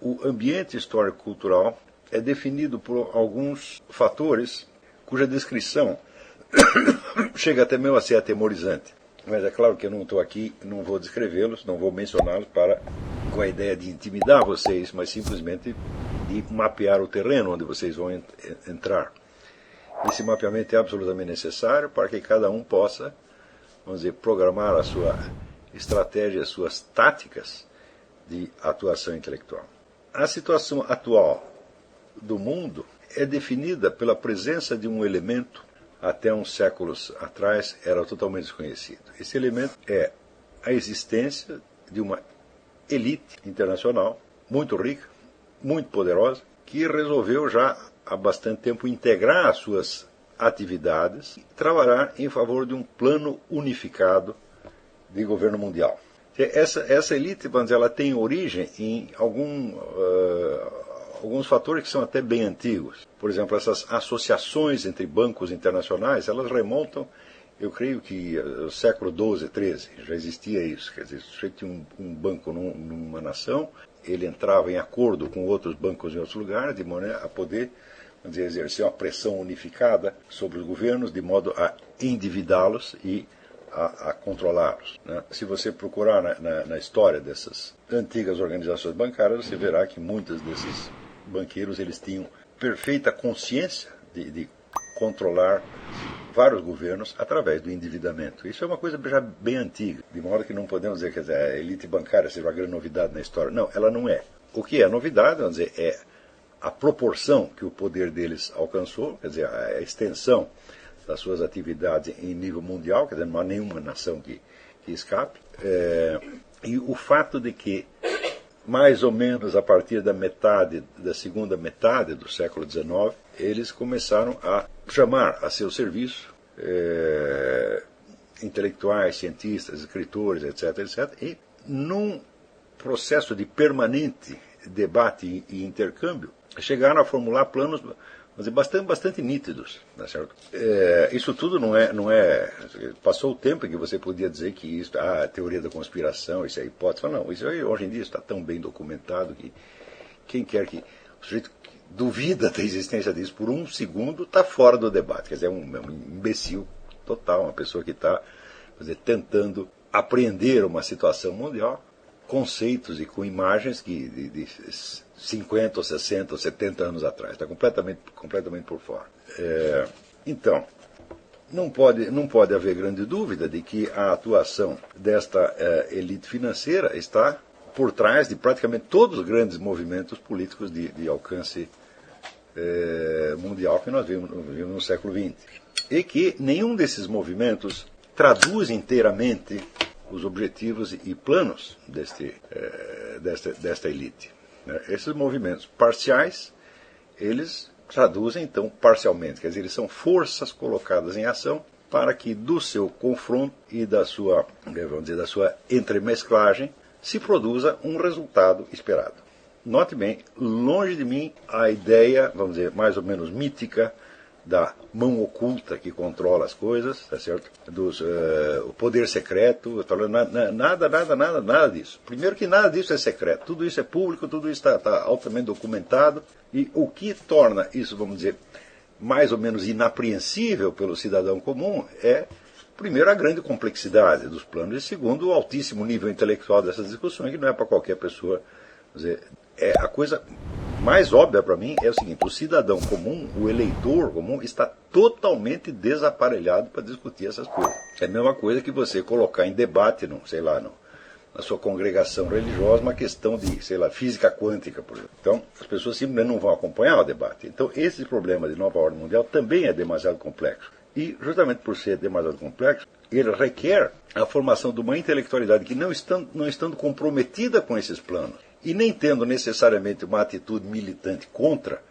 o ambiente histórico-cultural é definido por alguns fatores cuja descrição chega até mesmo a ser atemorizante. Mas é claro que eu não estou aqui, não vou descrevê-los, não vou mencioná-los com a ideia de intimidar vocês, mas simplesmente de mapear o terreno onde vocês vão entrar. Esse mapeamento é absolutamente necessário para que cada um possa, vamos dizer, programar a sua estratégia, as suas táticas de atuação intelectual. A situação atual do mundo é definida pela presença de um elemento até uns séculos atrás era totalmente desconhecido. Esse elemento é a existência de uma elite internacional muito rica, muito poderosa, que resolveu já há bastante tempo integrar as suas atividades e trabalhar em favor de um plano unificado de governo mundial. Essa elite, vamos dizer, ela tem origem em alguns fatores que são até bem antigos. Por exemplo, essas associações entre bancos internacionais, elas remontam, eu creio que ao século XII, XIII, já existia isso. Quer dizer, se tinha um banco numa nação, ele entrava em acordo com outros bancos em outros lugares, de maneira a poder, vamos dizer, exercer uma pressão unificada sobre os governos, de modo a endividá-los e a controlá-los. Né? Se você procurar na história dessas antigas organizações bancárias, você verá que muitos desses banqueiros eles tinham perfeita consciência de controlar vários governos através do endividamento. Isso é uma coisa já bem antiga, de modo que não podemos dizer que a elite bancária seja uma grande novidade na história. Não, ela não é. O que é novidade, vamos dizer, é a proporção que o poder deles alcançou, quer dizer, a extensão das suas atividades em nível mundial, quer dizer, não há nenhuma nação que escape, e o fato de que, mais ou menos a partir da segunda metade do século XIX, eles começaram a chamar a seu serviço intelectuais, cientistas, escritores, etc., e num processo de permanente debate e intercâmbio, chegaram a formular planos bastante nítidos, tá certo? Isso tudo não é. Passou o tempo em que você podia dizer que isso, a teoria da conspiração, isso é hipótese. Não, isso aí, hoje em dia está tão bem documentado que quem quer que. O sujeito que duvida da existência disso por um segundo está fora do debate. Quer dizer, é um imbecil total, uma pessoa que está tentando apreender uma situação mundial, conceitos e com imagens que de 50 ou 60 ou 70 anos atrás. Está completamente por fora. Então, não pode haver grande dúvida de que a atuação desta elite financeira está por trás de praticamente todos os grandes movimentos políticos de alcance mundial que nós vimos no século XX. E que nenhum desses movimentos traduz inteiramente os objetivos e planos desta elite. Esses movimentos parciais, eles traduzem, então, parcialmente. Quer dizer, eles são forças colocadas em ação para que do seu confronto e da sua entremesclagem se produza um resultado esperado. Note bem, longe de mim a ideia, vamos dizer, mais ou menos mítica, da mão oculta que controla as coisas, tá certo? O poder secreto, nada disso. Primeiro que nada disso é secreto, tudo isso é público, tudo isso está altamente documentado, e o que torna isso, vamos dizer, mais ou menos inapreensível pelo cidadão comum é, primeiro, a grande complexidade dos planos, e segundo, o altíssimo nível intelectual dessas discussões, que não é para qualquer pessoa. Quer dizer, a coisa mais óbvia para mim é o seguinte: o cidadão comum, o eleitor comum, está totalmente desaparelhado para discutir essas coisas. É a mesma coisa que você colocar em debate, na sua congregação religiosa, uma questão de, física quântica, por exemplo. Então, as pessoas simplesmente não vão acompanhar o debate. Então, esse problema de nova ordem mundial também é demasiado complexo. E, justamente por ser demasiado complexo, ele requer a formação de uma intelectualidade que, não estando comprometida com esses planos, e nem tendo necessariamente uma atitude militante contra,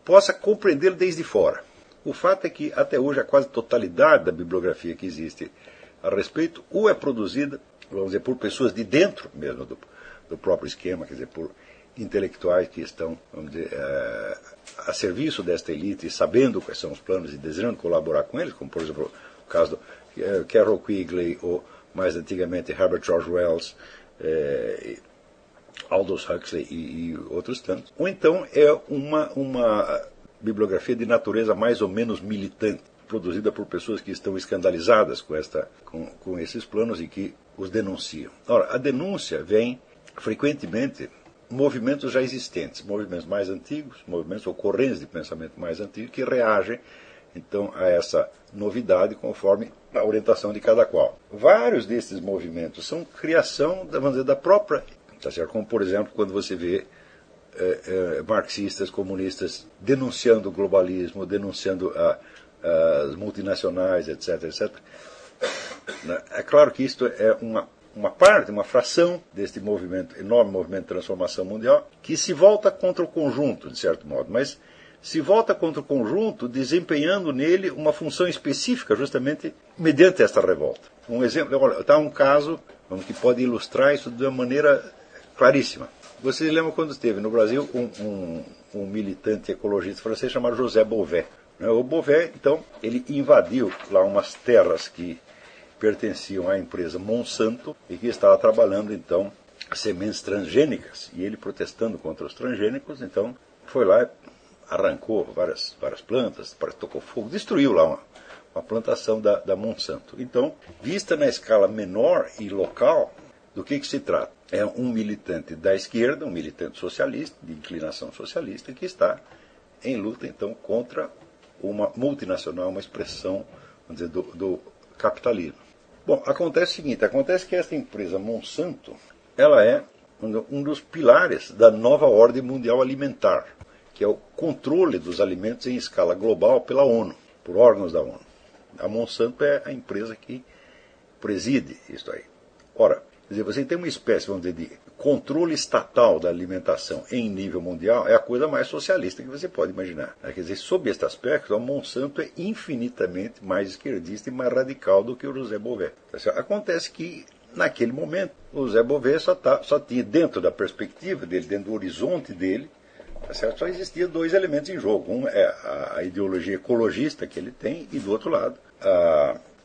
possa compreendê-lo desde fora. O fato é que, até hoje, a quase totalidade da bibliografia que existe a respeito, ou é produzida, vamos dizer, por pessoas de dentro mesmo do próprio esquema, quer dizer, por intelectuais que estão, vamos dizer, a serviço desta elite, e sabendo quais são os planos e desejando colaborar com eles, como, por exemplo, o caso do Carroll Quigley, ou, mais antigamente, Herbert George Wells, Aldous Huxley e outros tantos. Ou então é uma bibliografia de natureza mais ou menos militante, produzida por pessoas que estão escandalizadas com esses planos e que os denunciam. Ora, a denúncia vem frequentemente movimentos já existentes, movimentos mais antigos, movimentos ou correntes de pensamento mais antigos que reagem então a essa novidade conforme a orientação de cada qual. Vários desses movimentos são criação, vamos dizer, da própria, tá certo? Como por exemplo quando você vê marxistas, comunistas denunciando o globalismo, denunciando as multinacionais, etc, etc. É claro que isto é uma parte, uma fração deste movimento, enorme movimento de transformação mundial, que se volta contra o conjunto, de certo modo, mas se volta contra o conjunto desempenhando nele uma função específica, justamente mediante esta revolta. Um exemplo, olha, está um caso que pode ilustrar isso de uma maneira claríssima. Vocês lembram quando esteve no Brasil um militante ecologista francês chamado José Bové. O Bové, então, ele invadiu lá umas terras que pertenciam à empresa Monsanto e que estava trabalhando, então, sementes transgênicas. E ele, protestando contra os transgênicos, então, foi lá e arrancou várias plantas, tocou fogo, destruiu lá uma plantação da Monsanto. Então, vista na escala menor e local, do que se trata? É um militante da esquerda, um militante socialista, de inclinação socialista, que está em luta, então, contra uma multinacional, uma expressão, vamos dizer, do capitalismo. Bom, acontece o seguinte, acontece que esta empresa Monsanto, ela é um dos pilares da nova ordem mundial alimentar, que é o controle dos alimentos em escala global pela ONU, por órgãos da ONU. A Monsanto é a empresa que preside isso aí. Ora, quer dizer, você tem uma espécie, vamos dizer, de controle estatal da alimentação em nível mundial, é a coisa mais socialista que você pode imaginar. Quer dizer, sob este aspecto, a Monsanto é infinitamente mais esquerdista e mais radical do que o José Bové. Acontece que, naquele momento, o José Bové só tinha, dentro da perspectiva dele, dentro do horizonte dele, só existia dois elementos em jogo. Um é a ideologia ecologista que ele tem e, do outro lado,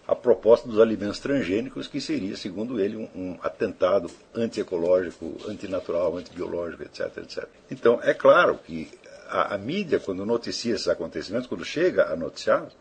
a proposta dos alimentos transgênicos, que seria, segundo ele, um atentado antiecológico, antinatural, antibiológico, etc, etc. Então, é claro que a mídia, quando noticia esses acontecimentos, quando chega a noticiá-los,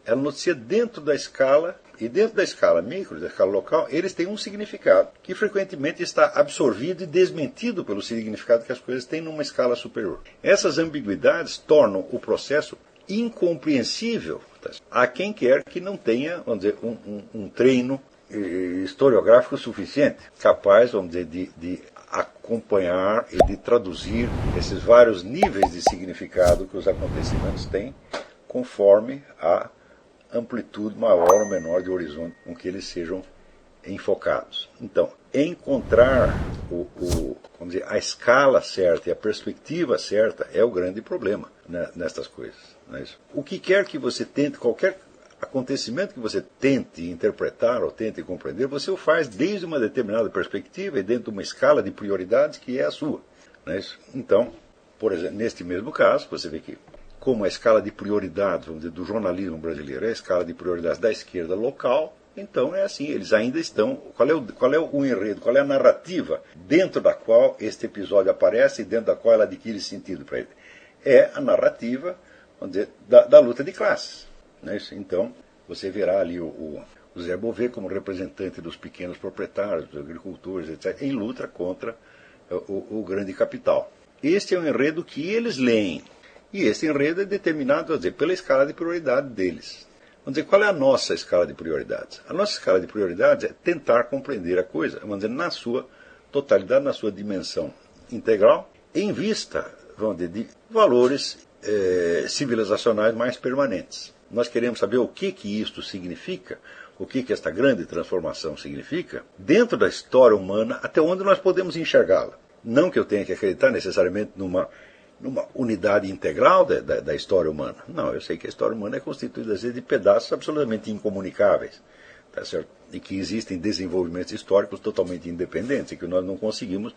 ela noticia dentro da escala, e dentro da escala micro, da escala local, eles têm um significado, que frequentemente está absorvido e desmentido pelo significado que as coisas têm numa escala superior. Essas ambiguidades tornam o processo incompreensível a quem quer que não tenha, vamos dizer, um treino historiográfico suficiente, capaz, vamos dizer, de acompanhar e de traduzir esses vários níveis de significado que os acontecimentos têm, conforme a amplitude maior ou menor de horizonte com que eles sejam enfocados. Então, encontrar vamos dizer, a escala certa e a perspectiva certa é o grande problema, né, nestas coisas. Não é isso? O que quer que você tente, qualquer acontecimento que você tente interpretar ou tente compreender, você o faz desde uma determinada perspectiva e dentro de uma escala de prioridades que é a sua. Não é isso? Então, por exemplo, neste mesmo caso, você vê que como a escala de prioridades, vamos dizer, do jornalismo brasileiro é a escala de prioridades da esquerda local, então é assim, eles ainda estão... Qual é o enredo, qual é a narrativa dentro da qual este episódio aparece e dentro da qual ela adquire sentido para ele? É a narrativa, vamos dizer, da luta de classes. Não é isso? Então, você verá ali o Zé Bové como representante dos pequenos proprietários, dos agricultores, etc., em luta contra o grande capital. Este é um enredo que eles leem. E esse enredo é determinado, vamos dizer, pela escala de prioridade deles. Vamos dizer, qual é a nossa escala de prioridades? A nossa escala de prioridades é tentar compreender a coisa, vamos dizer, na sua totalidade, na sua dimensão integral, em vista, vamos dizer, de valores civilizacionais mais permanentes. Nós queremos saber o que isto significa, o que esta grande transformação significa, dentro da história humana, até onde nós podemos enxergá-la. Não que eu tenha que acreditar necessariamente numa unidade integral da história humana. Não, eu sei que a história humana é constituída, às vezes, de pedaços absolutamente incomunicáveis, tá certo? E que existem desenvolvimentos históricos totalmente independentes e que nós não conseguimos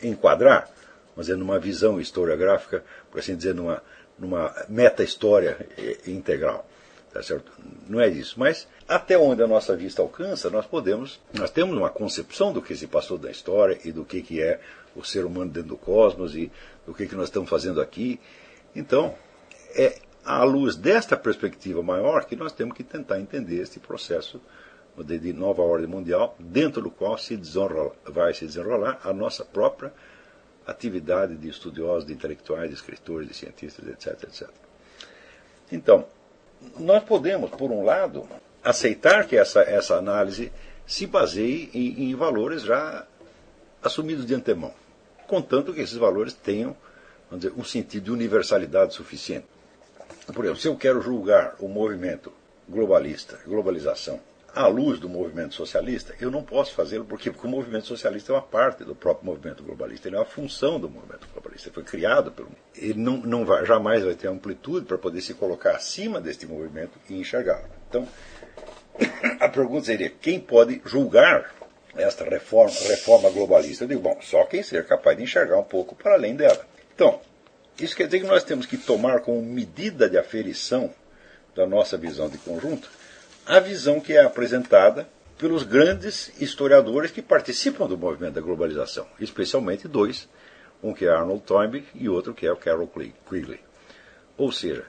enquadrar, mas é numa visão historiográfica, por assim dizer, numa meta-história integral. Tá certo? Não é isso. Mas até onde a nossa vista alcança, nós temos uma concepção do que se passou da história e do que é o ser humano dentro do cosmos e o que nós estamos fazendo aqui. Então, é à luz desta perspectiva maior que nós temos que tentar entender este processo de nova ordem mundial, dentro do qual vai se desenrolar a nossa própria atividade de estudiosos, de intelectuais, de escritores, de cientistas, etc, etc. Então, nós podemos, por um lado, aceitar que essa análise se baseie em valores já assumidos de antemão, contanto que esses valores tenham, vamos dizer, um sentido de universalidade suficiente. Por exemplo, se eu quero julgar o movimento globalista, globalização, à luz do movimento socialista, eu não posso fazê-lo porque o movimento socialista é uma parte do próprio movimento globalista, ele é uma função do movimento globalista, ele foi criado pelo... Ele jamais vai ter amplitude para poder se colocar acima deste movimento e enxergá-lo. Então, a pergunta seria, quem pode julgar esta reforma globalista? Eu digo, bom, só quem seja capaz de enxergar um pouco para além dela. Então, isso quer dizer que nós temos que tomar como medida de aferição da nossa visão de conjunto a visão que é apresentada pelos grandes historiadores que participam do movimento da globalização, especialmente dois, um que é Arnold Toynbee e outro que é o Carroll Quigley. Ou seja,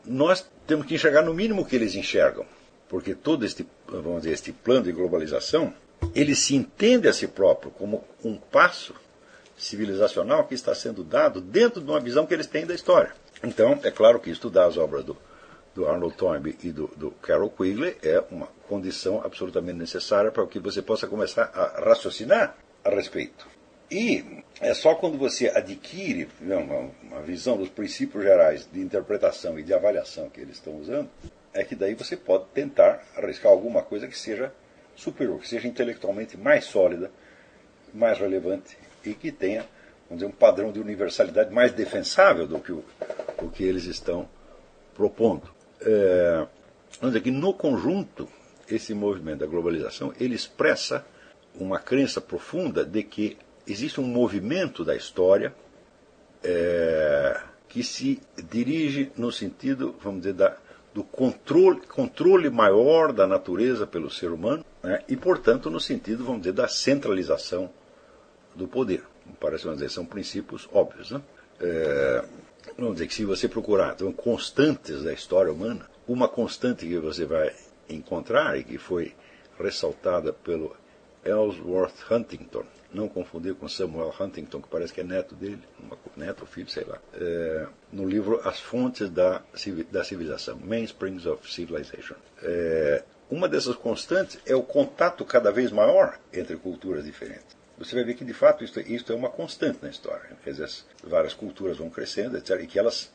nós temos que enxergar no mínimo o que eles enxergam, porque todo este plano de globalização, ele se entende a si próprio como um passo civilizacional que está sendo dado dentro de uma visão que eles têm da história. Então, é claro que estudar as obras do Arnold Toynbee e do Carroll Quigley é uma condição absolutamente necessária para que você possa começar a raciocinar a respeito. E é só quando você adquire uma visão dos princípios gerais de interpretação e de avaliação que eles estão usando, é que daí você pode tentar arriscar alguma coisa que seja superior, que seja intelectualmente mais sólida, mais relevante e que tenha, vamos dizer, um padrão de universalidade mais defensável do que o que eles estão propondo. Vamos dizer que no conjunto, esse movimento da globalização, ele expressa uma crença profunda de que existe um movimento da história que se dirige no sentido, vamos dizer, do controle maior da natureza pelo ser humano, né, e, portanto, no sentido, vamos dizer, da centralização do poder. Parece, vamos dizer, são princípios óbvios, né? Vamos dizer que se você procurar então, constantes da história humana, uma constante que você vai encontrar e que foi ressaltada pelo Ellsworth Huntington, não confundir com Samuel Huntington, que parece que é neto dele, neto ou filho, sei lá, no livro As Fontes da Civilização, Mainsprings of Civilization. Uma dessas constantes é o contato cada vez maior entre culturas diferentes. Você vai ver que, de fato, isto é uma constante na história. Quer dizer, várias culturas vão crescendo, etc., e que elas,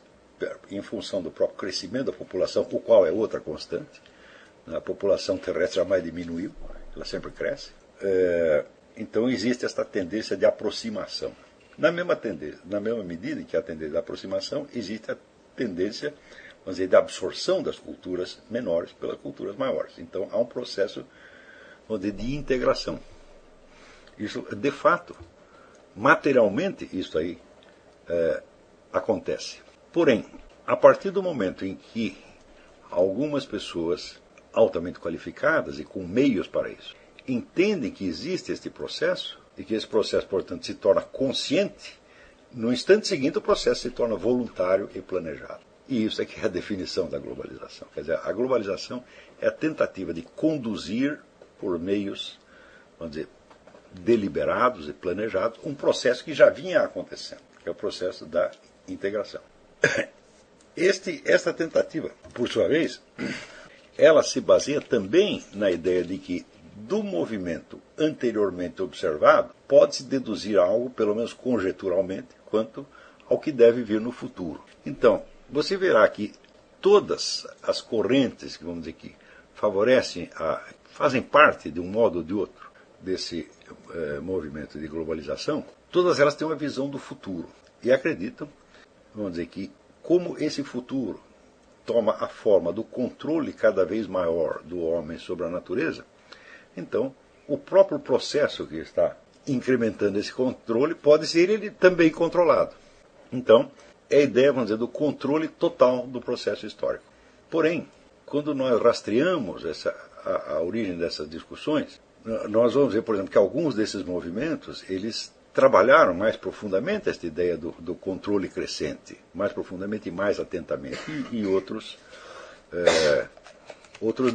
em função do próprio crescimento da população, o qual é outra constante, a população terrestre jamais diminuiu, ela sempre cresce, então existe esta tendência de aproximação. Na mesma medida em que há a tendência de aproximação, existe a tendência, vamos dizer, de absorção das culturas menores pelas culturas maiores. Então há um processo, vamos dizer, de integração. Isso, de fato, materialmente, isso aí acontece. Porém, a partir do momento em que algumas pessoas altamente qualificadas e com meios para isso entendem que existe este processo e que esse processo, portanto, se torna consciente, no instante seguinte o processo se torna voluntário e planejado. E isso é que é a definição da globalização. Quer dizer, a globalização é a tentativa de conduzir por meios, vamos dizer, deliberados e planejados, um processo que já vinha acontecendo, que é o processo da integração. Esta tentativa, por sua vez, ela se baseia também na ideia de que do movimento anteriormente observado pode-se deduzir algo, pelo menos conjeturalmente, quanto ao que deve vir no futuro. Então, você verá que todas as correntes que, vamos dizer, que fazem parte de um modo ou de outro desse movimento de globalização, todas elas têm uma visão do futuro e acreditam, vamos dizer, que como esse futuro toma a forma do controle cada vez maior do homem sobre a natureza, então o próprio processo que está incrementando esse controle pode ser ele também controlado. Então, é a ideia, vamos dizer, do controle total do processo histórico. Porém, quando nós rastreamos a origem dessas discussões, nós vamos ver, por exemplo, que alguns desses movimentos, eles trabalharam mais profundamente esta ideia do controle crescente, mais profundamente e mais atentamente, e outros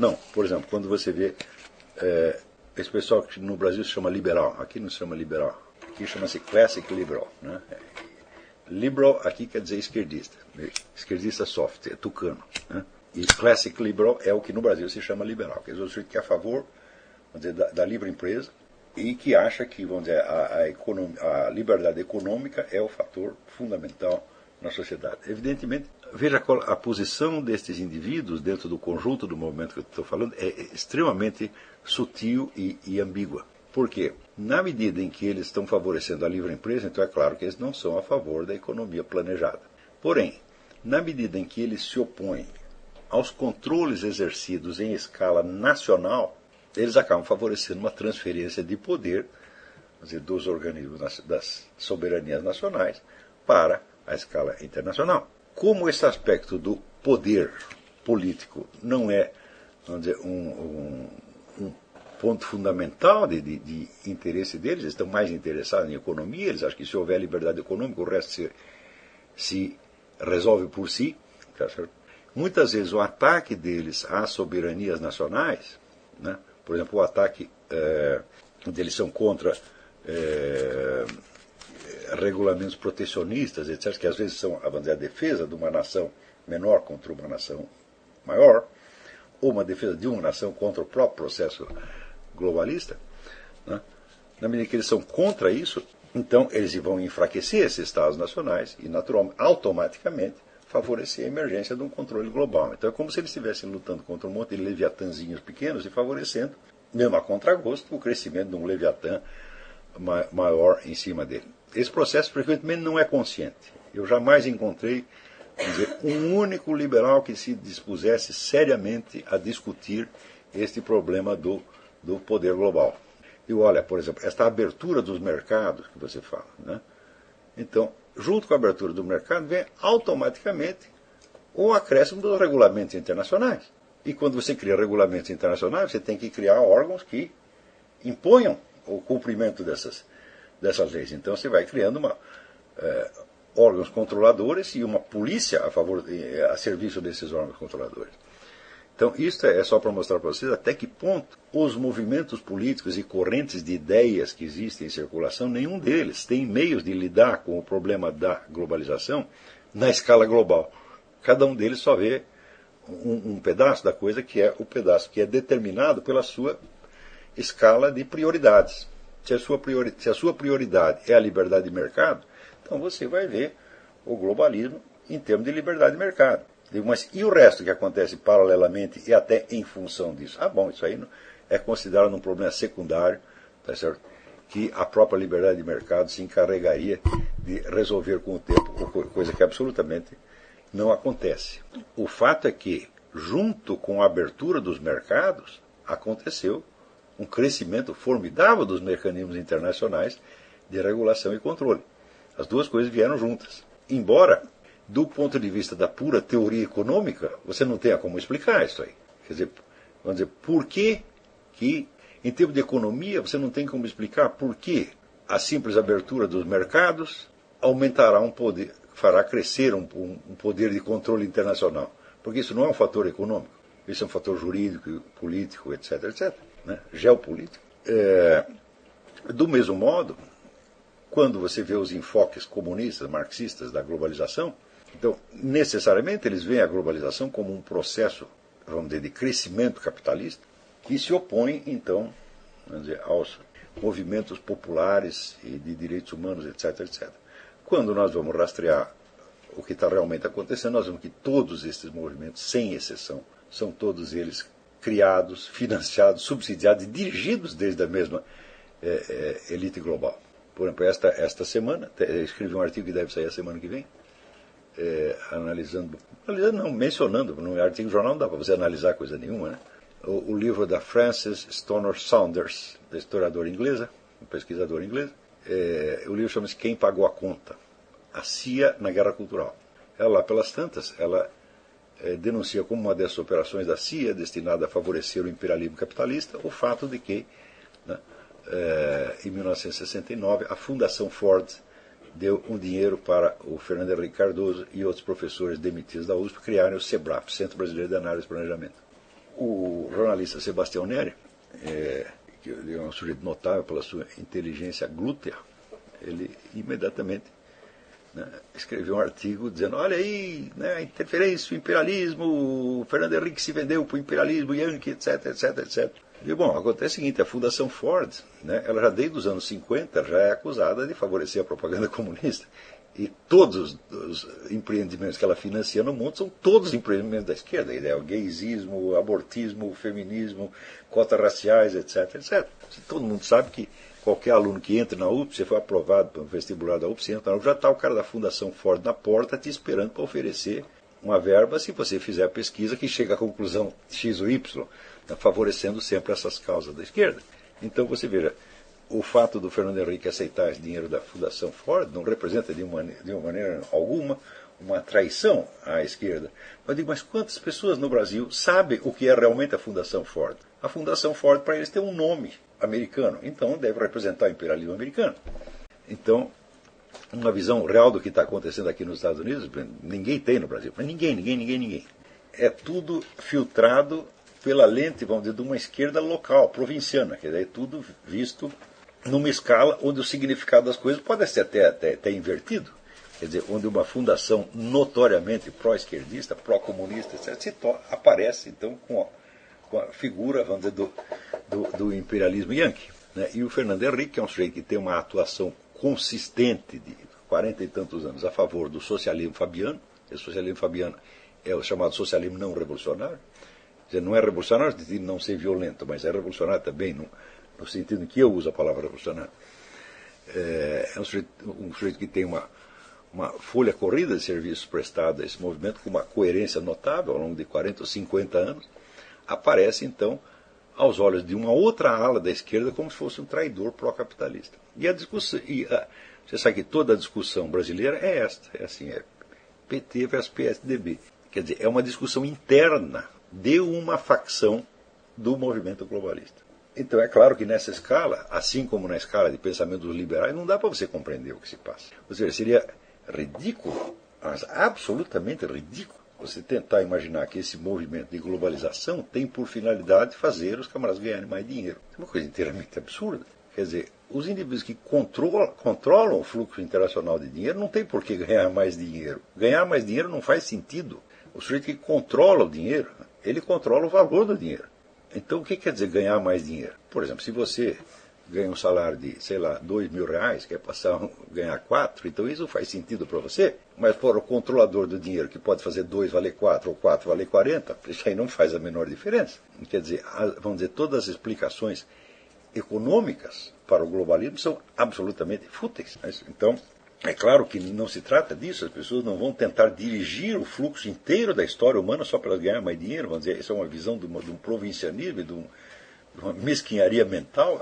não. Por exemplo, quando você vê esse pessoal que no Brasil se chama liberal, aqui não se chama liberal, aqui chama-se classic liberal, né? Liberal aqui quer dizer esquerdista, esquerdista soft, é tucano, né? E classic liberal é o que no Brasil se chama liberal, quer dizer, o sujeito que é a favor, vamos dizer, da livre empresa e que acha que, vamos dizer, a liberdade econômica é o fator fundamental na sociedade. Evidentemente, veja a posição destes indivíduos dentro do conjunto do movimento que eu estou falando é extremamente sutil e ambígua. Por quê? Na medida em que eles estão favorecendo a livre empresa, então é claro que eles não são a favor da economia planejada. Porém, na medida em que eles se opõem aos controles exercidos em escala nacional, eles acabam favorecendo uma transferência de poder, quer dizer, dos organismos das soberanias nacionais para a escala internacional. Como esse aspecto do poder político não é, vamos dizer, um ponto fundamental de interesse deles, eles estão mais interessados em economia, eles acham que se houver liberdade econômica, o resto se resolve por si. Tá certo? Muitas vezes o ataque deles às soberanias nacionais, né, por exemplo, o ataque onde eles são contra regulamentos protecionistas, etc., que às vezes são, vamos dizer, a defesa de uma nação menor contra uma nação maior, ou uma defesa de uma nação contra o próprio processo globalista, né? Na medida que eles são contra isso, então eles vão enfraquecer esses Estados nacionais e, naturalmente, automaticamente, favorecer a emergência de um controle global. Então é como se eles estivessem lutando contra um monte de leviatãzinhos pequenos e favorecendo, mesmo a contragosto, o crescimento de um leviatã maior em cima dele. Esse processo frequentemente não é consciente. Eu jamais encontrei, vamos dizer, um único liberal que se dispusesse seriamente a discutir este problema do poder global. E olha, por exemplo, esta abertura dos mercados que você fala, né? Então, junto com a abertura do mercado, vem automaticamente o acréscimo dos regulamentos internacionais. E quando você cria regulamentos internacionais, você tem que criar órgãos que imponham o cumprimento dessas leis. Então você vai criando órgãos controladores e uma polícia a serviço desses órgãos controladores. Então isso é só para mostrar para vocês até que ponto os movimentos políticos e correntes de ideias que existem em circulação, nenhum deles tem meios de lidar com o problema da globalização na escala global. Cada um deles só vê um pedaço da coisa que é o pedaço que é determinado pela sua escala de prioridades. Se a sua prioridade é a liberdade de mercado, então você vai ver o globalismo em termos de liberdade de mercado. Mas e o resto que acontece paralelamente e até em função disso? Bom, isso aí é considerado um problema secundário, tá certo? Que a própria liberdade de mercado se encarregaria de resolver com o tempo, coisa que absolutamente não acontece. O fato é que, junto com a abertura dos mercados, aconteceu um crescimento formidável dos mecanismos internacionais de regulação e controle. As duas coisas vieram juntas. Embora, do ponto de vista da pura teoria econômica, você não tenha como explicar isso aí. Quer dizer, vamos dizer, por que, em termos de economia, você não tem como explicar por que a simples abertura dos mercados aumentará fará crescer um poder de controle internacional. Porque isso não é um fator econômico, isso é um fator jurídico, político, etc., etc., né? Geopolítico. Do mesmo modo, quando você vê os enfoques comunistas, marxistas da globalização, então, necessariamente, eles veem a globalização como um processo, vamos dizer, de crescimento capitalista, que se opõe, então, vamos dizer, aos movimentos populares e de direitos humanos, etc., etc. Quando nós vamos rastrear o que está realmente acontecendo, nós vemos que todos esses movimentos, sem exceção, são todos eles criados, financiados, subsidiados e dirigidos desde a mesma elite global. Por exemplo, esta semana, eu escrevi um artigo que deve sair a semana que vem, mencionando, no artigo de jornal não dá para você analisar coisa nenhuma, né? O livro da Frances Stonor Saunders, da historiadora inglesa, pesquisadora inglesa, o livro chama-se Quem Pagou a Conta? A CIA na Guerra Cultural. Ela, lá pelas tantas, ela denuncia como uma dessas operações da CIA destinada a favorecer o imperialismo capitalista o fato de que, né, em 1969, a Fundação Ford deu um dinheiro para o Fernando Henrique Cardoso e outros professores demitidos da USP criarem o CEBRAP, Centro Brasileiro de Análise e Planejamento. O jornalista Sebastião Neri, que é um sujeito notável pela sua inteligência glútea, ele imediatamente, né, escreveu um artigo dizendo: olha aí, né, a interferência, o imperialismo, o Fernando Henrique se vendeu para o imperialismo, Yankee, etc, etc, etc. E, bom, acontece o seguinte: a Fundação Ford, né, ela já desde os anos 50 já é acusada de favorecer a propaganda comunista. E todos os empreendimentos que ela financia no mundo são todos empreendimentos da esquerda. O gaysismo, o abortismo, o feminismo, cotas raciais, etc, etc. Todo mundo sabe que qualquer aluno que entre na USP, você foi aprovado para o vestibular da USP, você entra na USP, já está o cara da Fundação Ford na porta te esperando para oferecer uma verba se você fizer a pesquisa que chega à conclusão X ou Y, né, favorecendo sempre essas causas da esquerda. Então você veja, o fato do Fernando Henrique aceitar esse dinheiro da Fundação Ford não representa de uma maneira alguma uma traição à esquerda. Eu digo, mas quantas pessoas no Brasil sabem o que é realmente a Fundação Ford? A Fundação Ford, para eles, tem um nome americano, então deve representar o imperialismo americano. Então, uma visão real do que está acontecendo aqui nos Estados Unidos, ninguém tem no Brasil, mas ninguém. É tudo filtrado pela lente, vamos dizer, de uma esquerda local, provinciana, quer dizer, é tudo visto numa escala onde o significado das coisas pode ser até invertido. Quer dizer, onde uma fundação notoriamente pró-esquerdista, pró-comunista, etc., aparece, então, com a figura, vamos dizer, do imperialismo yankee. Né? E o Fernando Henrique, que é um sujeito que tem uma atuação consistente de 40 e tantos anos a favor do socialismo fabiano. O socialismo fabiano é o chamado socialismo não revolucionário. Quer dizer, não é revolucionário no sentido de não ser violento, mas é revolucionário também no sentido em que eu uso a palavra revolucionário. É um sujeito que tem uma folha corrida de serviços prestados a esse movimento com uma coerência notável ao longo de 40 ou 50 anos, aparece então aos olhos de uma outra ala da esquerda como se fosse um traidor pró-capitalista. E a discussão, você sabe que toda a discussão brasileira é esta, é assim, é PT versus PSDB. Quer dizer, é uma discussão interna de uma facção do movimento globalista. Então é claro que nessa escala, assim como na escala de pensamento dos liberais, não dá para você compreender o que se passa. Ou seja, seria ridículo, mas absolutamente ridículo, você tentar imaginar que esse movimento de globalização tem por finalidade fazer os camaradas ganharem mais dinheiro. É uma coisa inteiramente absurda. Quer dizer, os indivíduos que controlam o fluxo internacional de dinheiro não tem por que ganhar mais dinheiro. Ganhar mais dinheiro não faz sentido. O sujeito que controla o dinheiro, ele controla o valor do dinheiro. Então o que quer dizer ganhar mais dinheiro? Por exemplo, se você ganha um salário de, sei lá, R$2.000, quer passar a ganhar 4, então isso faz sentido para você, mas for o controlador do dinheiro que pode fazer 2 valer 4 ou 4 valer 40, isso aí não faz a menor diferença. Quer dizer, vamos dizer, todas as explicações econômicas para o globalismo são absolutamente fúteis. Então, é claro que não se trata disso, as pessoas não vão tentar dirigir o fluxo inteiro da história humana só para elas ganhar mais dinheiro, vamos dizer, isso é uma visão de um provincianismo e de uma mesquinharia mental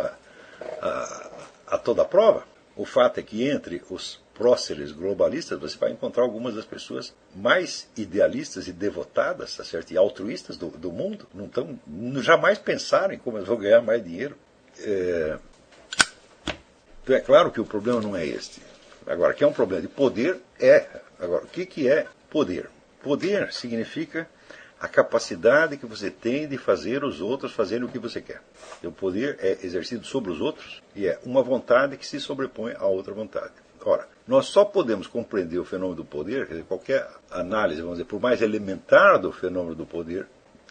a toda prova. O fato é que entre os próceres globalistas você vai encontrar algumas das pessoas mais idealistas e devotadas, tá certo? E altruístas do mundo, jamais pensaram em como eles vão ganhar mais dinheiro. Então é claro que o problema não é este. Agora, que é um problema de poder, Agora, o que é poder? Poder significa a capacidade que você tem de fazer os outros fazerem o que você quer. O poder é exercido sobre os outros e é uma vontade que se sobrepõe a outra vontade. Ora, nós só podemos compreender o fenômeno do poder, quer dizer, qualquer análise, vamos dizer, por mais elementar do fenômeno do poder,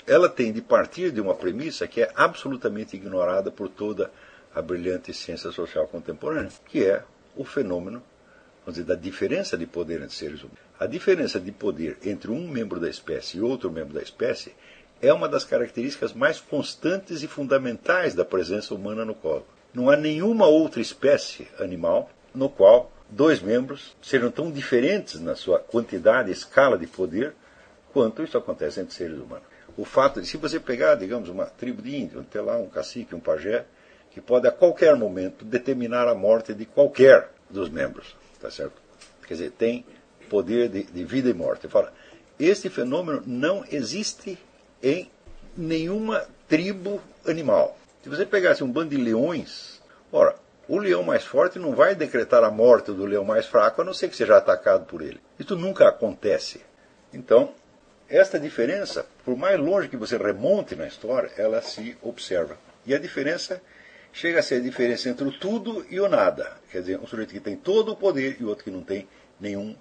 ela tem de partir de uma premissa que é absolutamente ignorada por toda a brilhante ciência social contemporânea, que é o fenômeno, vamos dizer, da diferença de poder entre seres humanos. A diferença de poder entre um membro da espécie e outro membro da espécie é uma das características mais constantes e fundamentais da presença humana no cosmos. Não há nenhuma outra espécie animal no qual dois membros sejam tão diferentes na sua quantidade e escala de poder quanto isso acontece entre seres humanos. O fato de, se você pegar, digamos, uma tribo de índios, ter lá um cacique, um pajé, que pode a qualquer momento determinar a morte de qualquer dos membros, tá certo? Quer dizer, tem poder de vida e morte. Fala, este fenômeno não existe em nenhuma tribo animal. Se você pegasse um bando de leões Ora, o leão mais forte não vai decretar a morte do leão mais fraco, a não ser que seja atacado por ele. Isso nunca acontece. Então, esta diferença, por mais longe que você remonte na história, ela se observa. E a diferença chega a ser a diferença entre o tudo e o nada. Quer dizer, um sujeito que tem todo o poder e outro que não tem nenhum.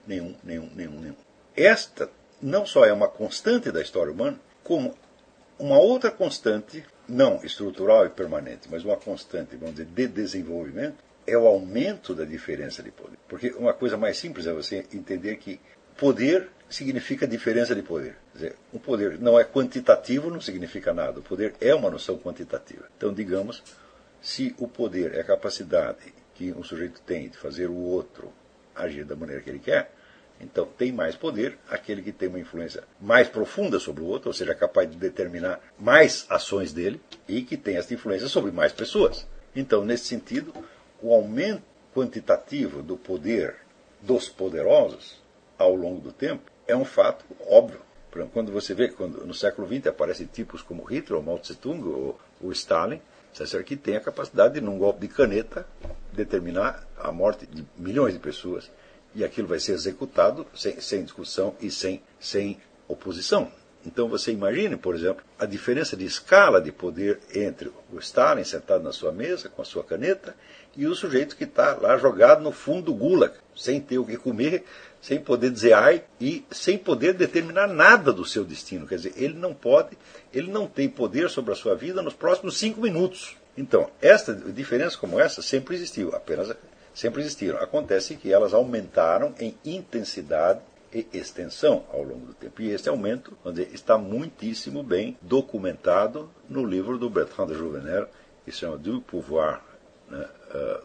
Esta não só é uma constante da história humana, como uma outra constante, não estrutural e permanente, mas uma constante, vamos dizer, de desenvolvimento, é o aumento da diferença de poder. Porque uma coisa mais simples é você entender que poder significa diferença de poder. Quer dizer, um poder não é quantitativo, não significa nada. O poder é uma noção quantitativa. Então, digamos, se o poder é a capacidade que um sujeito tem de fazer o outro agir da maneira que ele quer, então tem mais poder aquele que tem uma influência mais profunda sobre o outro, ou seja, capaz de determinar mais ações dele e que tem essa influência sobre mais pessoas. Então, nesse sentido, o aumento quantitativo do poder dos poderosos ao longo do tempo é um fato óbvio. Por exemplo, quando você vê, quando no século XX aparecem tipos como Hitler, ou Mao Tse-tung, ou Stalin, que tem a capacidade de, num golpe de caneta, determinar a morte de milhões de pessoas. E aquilo vai ser executado sem discussão e sem oposição. Então você imagine, por exemplo, a diferença de escala de poder entre o Stalin sentado na sua mesa com a sua caneta e o sujeito que está lá jogado no fundo do gulag, sem ter o que comer, sem poder dizer ai e sem poder determinar nada do seu destino. Quer dizer, ele não tem poder sobre a sua vida nos próximos 5 minutos. Então, esta diferença como essa sempre existiu, sempre existiram. Acontece que elas aumentaram em intensidade e extensão ao longo do tempo. E esse aumento, vamos dizer, está muitíssimo bem documentado no livro do Bertrand de Jouvenel, que se chama Du Pouvoir, né,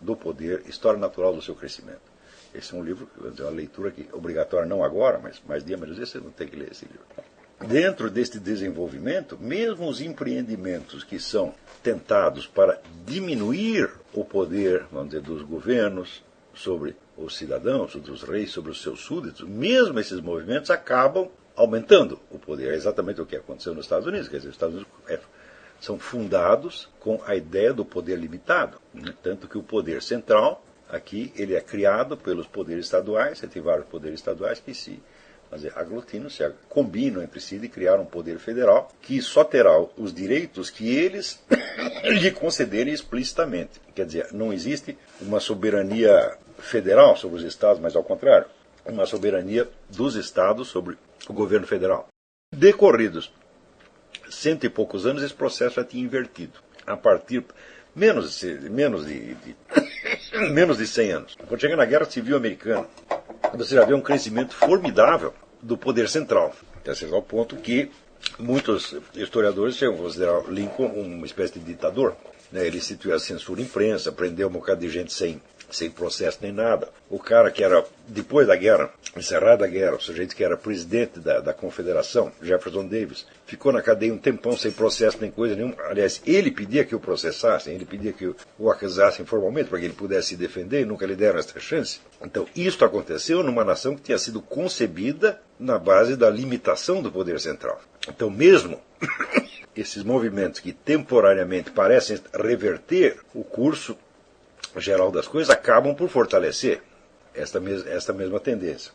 do Poder, História Natural do Seu Crescimento. Esse é um livro, uma leitura que obrigatória não agora, mas mais dia menos dia você não tem que ler esse livro. Dentro deste desenvolvimento, mesmo os empreendimentos que são tentados para diminuir o poder, vamos dizer, dos governos sobre os cidadãos, dos reis sobre os seus súditos, mesmo esses movimentos acabam aumentando o poder. É exatamente o que aconteceu nos Estados Unidos. Quer dizer, os Estados Unidos são fundados com a ideia do poder limitado, né? Tanto que o poder central, aqui, ele é criado pelos poderes estaduais. Você tem vários poderes estaduais que se aglutinam, se combinam entre si de criar um poder federal que só terá os direitos que eles lhe concederem explicitamente. Quer dizer, não existe uma soberania federal sobre os estados, mas ao contrário, uma soberania dos estados sobre o governo federal. Decorridos 100 e poucos anos, esse processo já tinha invertido. A partir menos de 100 anos. Quando chega na Guerra Civil Americana, você já vê um crescimento formidável do poder central. Ao ponto que muitos historiadores chegam a considerar Lincoln uma espécie de ditador. Ele instituiu a censura à imprensa, prendeu um bocado de gente sem processo nem nada. O cara que era, depois da guerra, encerrada a guerra, o sujeito que era presidente da Confederação, Jefferson Davis, ficou na cadeia um tempão sem processo nem coisa nenhuma. Aliás, ele pedia que o processassem, ele pedia que o acusassem formalmente para que ele pudesse se defender e nunca lhe deram essa chance. Então, isto aconteceu numa nação que tinha sido concebida na base da limitação do poder central. Então, mesmo esses movimentos que temporariamente parecem reverter o curso geral das coisas acabam por fortalecer esta mesma tendência.